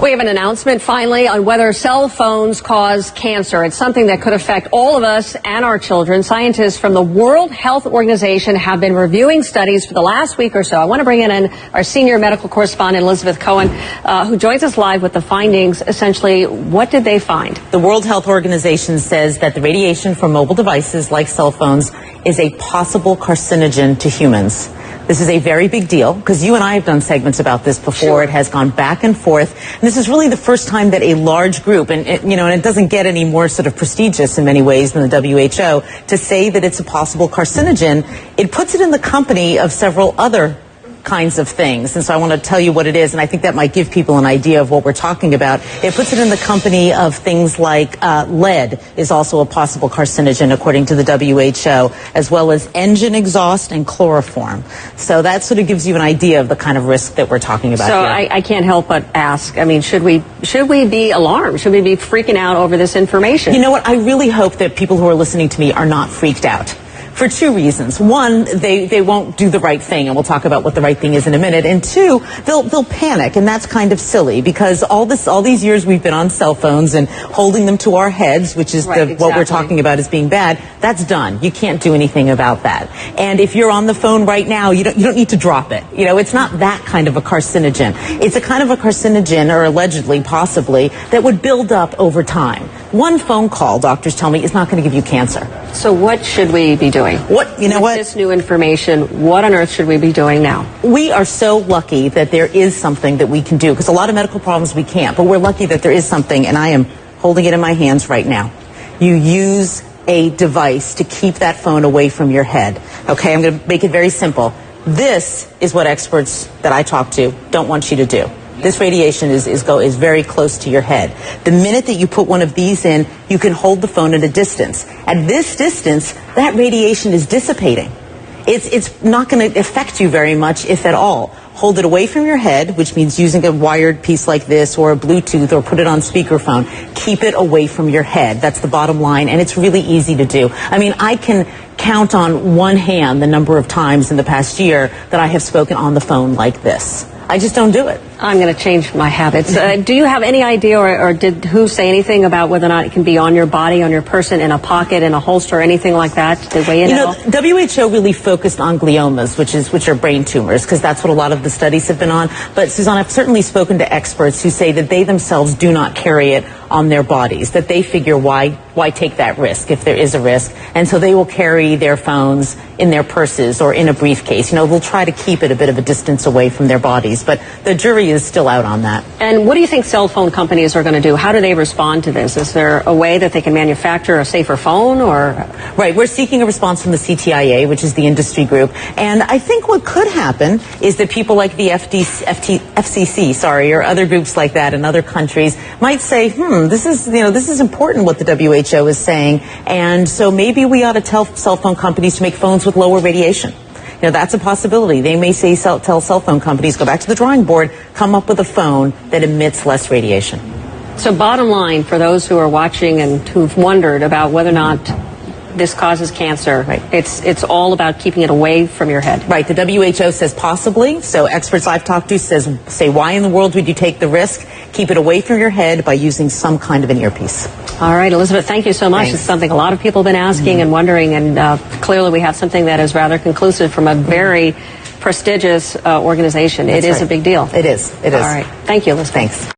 We have an announcement finally on whether cell phones cause cancer. It's something that could affect all of us and our children. Scientists from the World Health Organization have been reviewing studies for the last week or so. I want to bring in our senior medical correspondent, Elizabeth Cohen, who joins us live with the findings. Essentially, what did they find? The World Health Organization says that the radiation from mobile devices like cell phones is a possible carcinogen to humans. This is a very big deal because you and I have done segments about this before. Sure. It has gone back and forth. And this is really the first time that a large group, and it doesn't get any more sort of prestigious in many ways than the WHO, to say that it's a possible carcinogen. It puts it in the company of several other kinds of things. And so I want to tell you what it is, and I think that might give people an idea of what we're talking about. It puts it in the company of things like lead is also a possible carcinogen, according to the WHO, as well as engine exhaust and chloroform. So that sort of gives you an idea of the kind of risk that we're talking about so here. I can't help but ask, I mean, should we be alarmed? Should we be freaking out over this information? You know what? I really hope that people who are listening to me are not freaked out. For two reasons. One, they won't do the right thing, and we'll talk about what the right thing is in a minute. And two, they'll panic, and that's kind of silly because all these years we've been on cell phones and holding them to our heads, which is right, exactly. What we're talking about as being bad. That's done. You can't do anything about that. And if you're on the phone right now, you don't need to drop it. You know, it's not that kind of a carcinogen. It's a kind of a carcinogen, or allegedly, possibly, that would build up over time. One phone call, doctors tell me, is not going to give you cancer. So what should we be doing? With this new information, what on earth should we be doing now? We are so lucky that there is something that we can do, because a lot of medical problems we can't, but we're lucky that there is something, and I am holding it in my hands right now. You use a device to keep that phone away from your head. Okay, I'm going to make it very simple. This is what experts that I talk to don't want you to do. This radiation is very close to your head. The minute that you put one of these in, you can hold the phone at a distance. At this distance, that radiation is dissipating. It's not going to affect you very much, if at all. Hold it away from your head, which means using a wired piece like this or a Bluetooth, or put it on speakerphone. Keep it away from your head. That's the bottom line, and it's really easy to do. I mean, I can count on one hand the number of times in the past year that I have spoken on the phone like this. I just don't do it. I'm going to change my habits. Do you have any idea, or did WHO say anything about whether or not it can be on your body, on your person, in a pocket, in a holster, anything like that? Did they weigh in at all? WHO really focused on gliomas, which are brain tumors, because that's what a lot of the studies have been on. But Suzanne, I've certainly spoken to experts who say that they themselves do not carry it on their bodies, that they figure why take that risk if there is a risk, and so they will carry their phones in their purses or in a briefcase. They'll try to keep it a bit of a distance away from their bodies, but the jury is still out on that. And what do you think cell phone companies are going to do? How do they respond to this? Is there a way that they can manufacture a safer phone, or? Right, we're seeking a response from the CTIA, which is the industry group, and I think what could happen is that people like the FCC, or other groups like that in other countries might say, this is important what the WHO is saying, and so maybe we ought to tell cell phone companies to make phones with lower radiation. That's a possibility. They may say, tell cell phone companies, go back to the drawing board, come up with a phone that emits less radiation. So bottom line, for those who are watching and who've wondered about whether or not this causes cancer, right, it's all about keeping it away from your head. Right. The WHO says possibly. So experts I've talked to say, why in the world would you take the risk? Keep it away from your head by using some kind of an earpiece. All right, Elizabeth, thank you so much. Thanks. It's something a lot of people have been asking and wondering, and clearly we have something that is rather conclusive from a very prestigious organization. It is a big deal. It is. It is. All right. Thank you, Elizabeth. Thanks.